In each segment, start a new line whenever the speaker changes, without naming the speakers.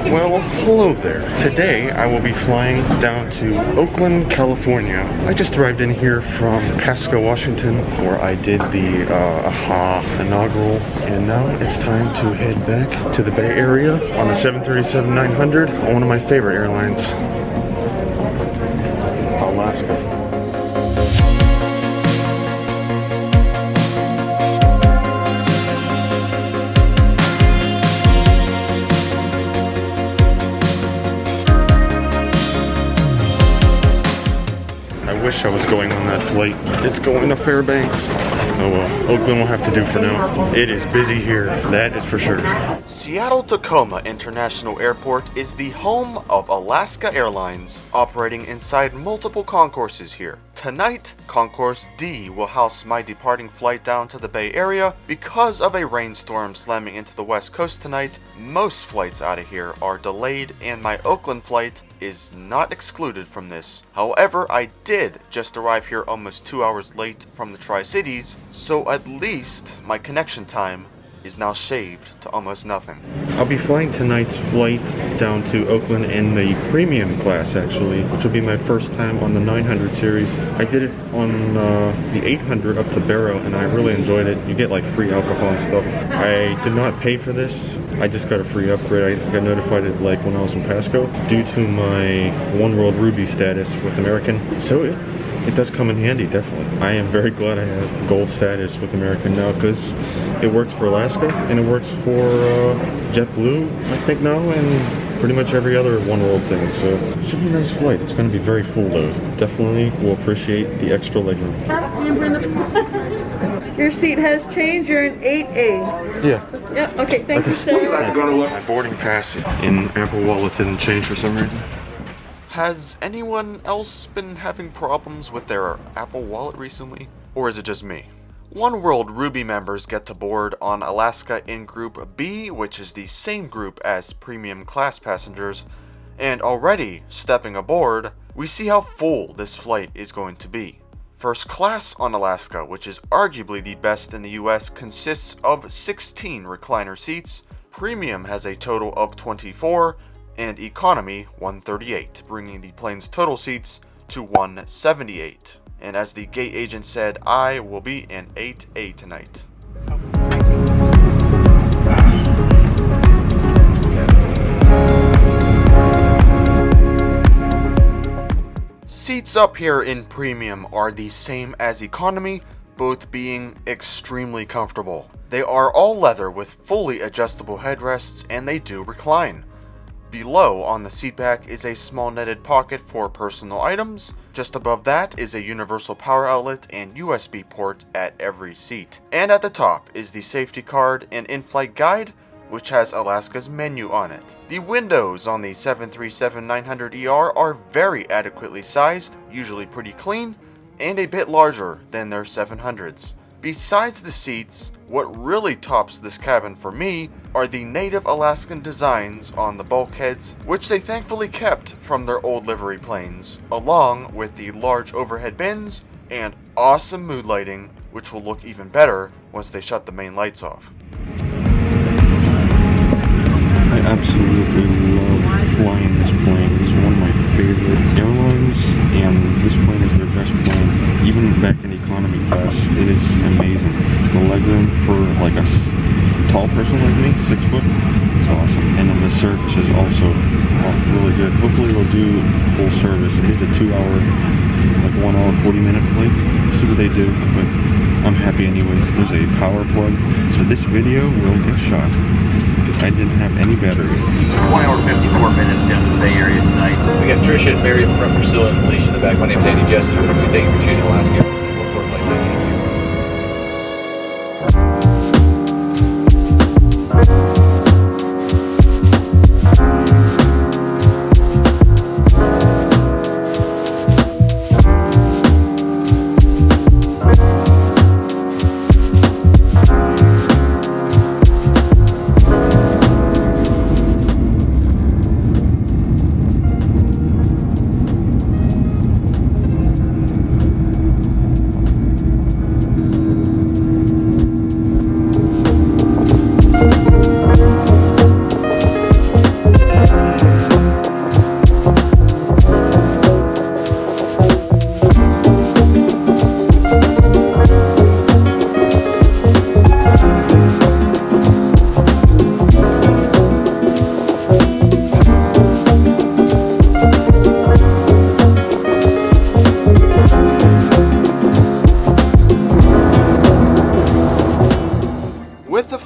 Well, hello there. Today I will be flying down to Oakland, California. I just arrived in here from Pasco, Washington, where I did the AHA inaugural, and now it's time to head back to the Bay Area on the 737-900, one of my favorite airlines, Alaska. I wish I was going on that flight. It's going to Fairbanks. Oh well, Oakland will have to do for now. It is busy here, that is for sure.
Seattle-Tacoma International Airport is the home of Alaska Airlines, operating inside multiple concourses here. Tonight, Concourse D will house my departing flight down to the Bay Area. Because of a rainstorm slamming into the West Coast tonight, most flights out of here are delayed, and my Oakland flight is not excluded from this. However, I did just arrive here almost 2 hours late from the Tri-Cities, so at least my connection time is now shaved to almost nothing.
I'll be flying tonight's flight down to Oakland in the premium class, actually, which will be my first time on the 900 series. I did it on the 800 up to Barrow, and I really enjoyed it. You get like free alcohol and stuff. I did not pay for this. I just got a free upgrade. I got notified it like when I was in Pasco due to my One World Ruby status with American. So it does come in handy, definitely. I am very glad I have gold status with American now, because it works for Alaska and it works for JetBlue, I think now, and pretty much every other One World thing. So it should be a nice flight. It's going to be very full though. Definitely will appreciate the extra legroom.
Your seat has changed. You're in 8A.
Yeah.
Yep. Okay. Thank you, sir.
My boarding pass in Apple Wallet didn't change for some reason.
Has anyone else been having problems with their Apple Wallet recently? Or is it just me? One World Ruby members get to board on Alaska in Group B, which is the same group as premium class passengers, and already stepping aboard, we see how full this flight is going to be. First class on Alaska, which is arguably the best in the US, consists of 16 recliner seats, premium has a total of 24, and economy 138, bringing the plane's total seats to 178. And as the gate agent said, I will be in 8A tonight. Seats up here in premium are the same as economy, both being extremely comfortable. They are all leather with fully adjustable headrests, and they do recline. Below on the seatback is a small netted pocket for personal items. Just above that is a universal power outlet and USB port at every seat. And at the top is the safety card and in-flight guide, which has Alaska's menu on it. The windows on the 737-900ER are very adequately sized, usually pretty clean, and a bit larger than their 700s. Besides the seats, what really tops this cabin for me are the native Alaskan designs on the bulkheads, which they thankfully kept from their old livery planes, along with the large overhead bins and awesome mood lighting, which will look even better once they shut the main lights off.
I absolutely love flying this plane. It's one of my favorite airlines, and this plane is their best plane. Even back in economy class, it is amazing. The legroom for like a tall person like me, 6 foot, it's awesome. And then the service is also really good. Hopefully it'll do full service. It is a 2-hour, like 1 hour, 40-minute flight. See what they do, but I'm happy anyways. There's a power plug, so this video will get shot because I didn't have any battery.
1 hour 54 minutes down to the Bay Area tonight. We got Tricia and Mary from Priscilla and Felicia in the back. My name's Andy Jester. Thank you for choosing Alaska.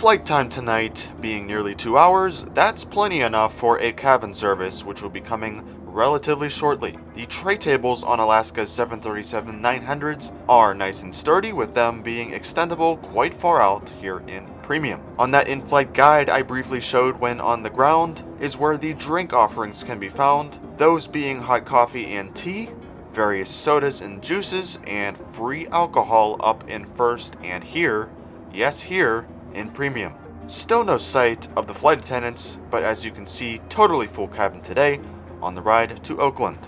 flight time tonight being nearly 2 hours, that's plenty enough for a cabin service, which will be coming relatively shortly. The tray tables on Alaska's 737-900s are nice and sturdy, with them being extendable quite far out here in Premium. On that in-flight guide I briefly showed when on the ground is where the drink offerings can be found, those being hot coffee and tea, various sodas and juices, and free alcohol up in first and here, yes here, in Premium. Still no sight of the flight attendants, but as you can see, totally full cabin today on the ride to Oakland.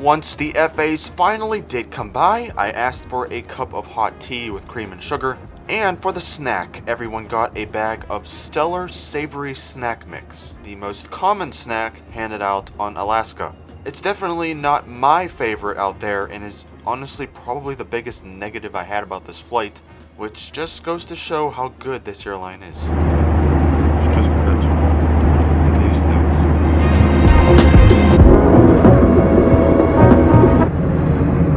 Once the FAs finally did come by, I asked for a cup of hot tea with cream and sugar, and for the snack, everyone got a bag of Stellar Savory Snack Mix, the most common snack handed out on Alaska. It's definitely not my favorite out there and is honestly probably the biggest negative I had about this flight, which just goes to show how good this airline is.
It's just pretzel and these things.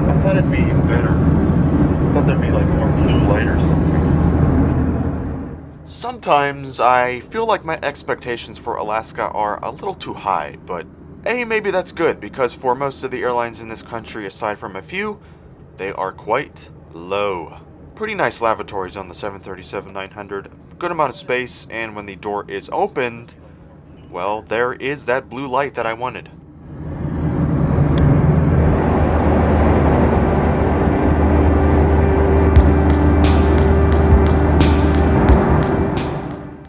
I thought it'd be even better. I thought there'd be like more blue light or something.
Sometimes I feel like my expectations for Alaska are a little too high, but hey, maybe that's good, because for most of the airlines in this country, aside from a few, they are quite low. Pretty nice lavatories on the 737-900, good amount of space, and when the door is opened, well, there is that blue light that I wanted.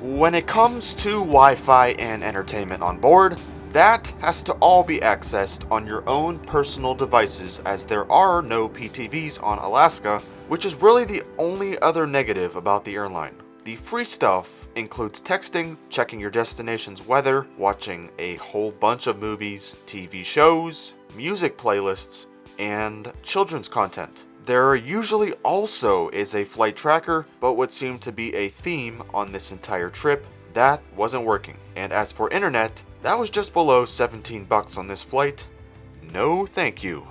When it comes to Wi-Fi and entertainment on board, that has to all be accessed on your own personal devices, as there are no PTVs on Alaska, which is really the only other negative about the airline. The free stuff includes texting, checking your destination's weather, watching a whole bunch of movies, TV shows, music playlists, and children's content. There usually also is a flight tracker, but what seemed to be a theme on this entire trip, that wasn't working. And as for internet, that was just below $17 on this flight. No thank you.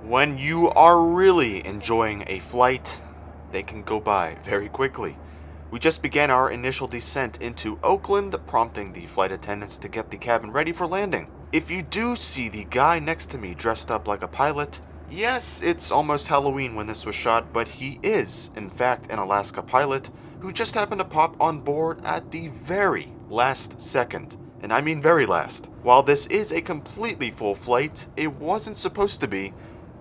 When you are really enjoying a flight, they can go by very quickly. We just began our initial descent into Oakland, prompting the flight attendants to get the cabin ready for landing. If you do see the guy next to me dressed up like a pilot, yes, it's almost Halloween when this was shot, but he is, in fact, an Alaska pilot who just happened to pop on board at the very last second. And I mean very last. While this is a completely full flight, it wasn't supposed to be.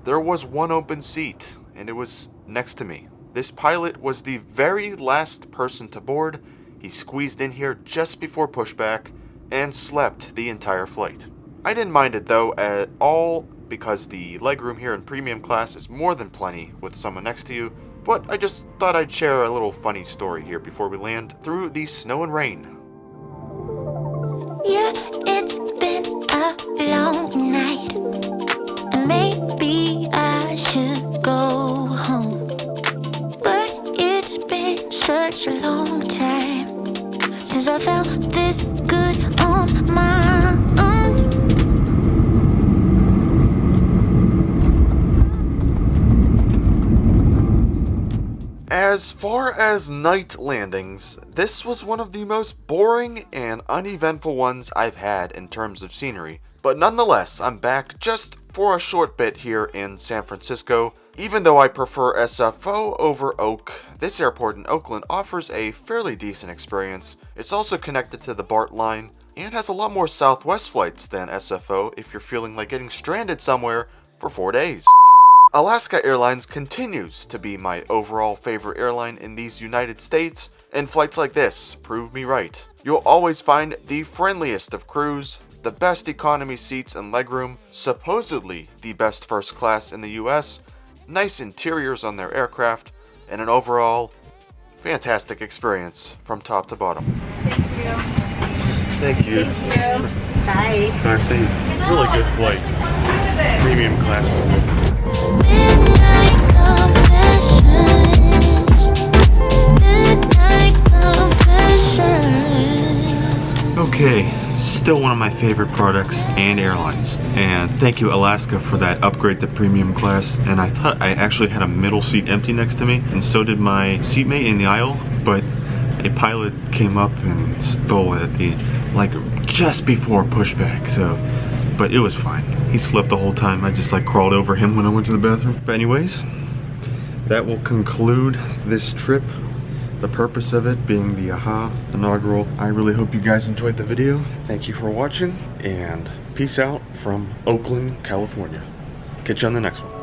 There was one open seat, and it was next to me. This pilot was the very last person to board. He squeezed in here just before pushback and slept the entire flight. I didn't mind it though at all, because the legroom here in premium class is more than plenty with someone next to you, but I just thought I'd share a little funny story here before we land through the snow and rain.
Yeah, it's been a long night. Maybe I should go home, but it's been such a long time since I felt this good on my own.
As far as night landings, this was one of the most boring and uneventful ones I've had in terms of scenery. But nonetheless, I'm back just for a short bit here in San Francisco. Even though I prefer SFO over Oak, this airport in Oakland offers a fairly decent experience. It's also connected to the BART line and has a lot more Southwest flights than SFO if you're feeling like getting stranded somewhere for 4 days. Alaska Airlines continues to be my overall favorite airline in these United States, and flights like this prove me right. You'll always find the friendliest of crews, the best economy seats and legroom, supposedly the best first class in the US, nice interiors on their aircraft, and an overall fantastic experience from top to bottom.
Thank you.
Bye.
Nice thing. Really good flight. Premium class.
Midnight confessions.
Okay, still one of my favorite products and airlines. And thank you Alaska for that upgrade to premium class. And I thought I actually had a middle seat empty next to me, and so did my seatmate in the aisle, but a pilot came up and stole it at the, like, just before pushback, so, but it was fine. He slept the whole time. I just like crawled over him when I went to the bathroom. But anyways, that will conclude this trip. The purpose of it being the AHA inaugural. I really hope you guys enjoyed the video. Thank you for watching, and peace out from Oakland, California. Catch you on the next one.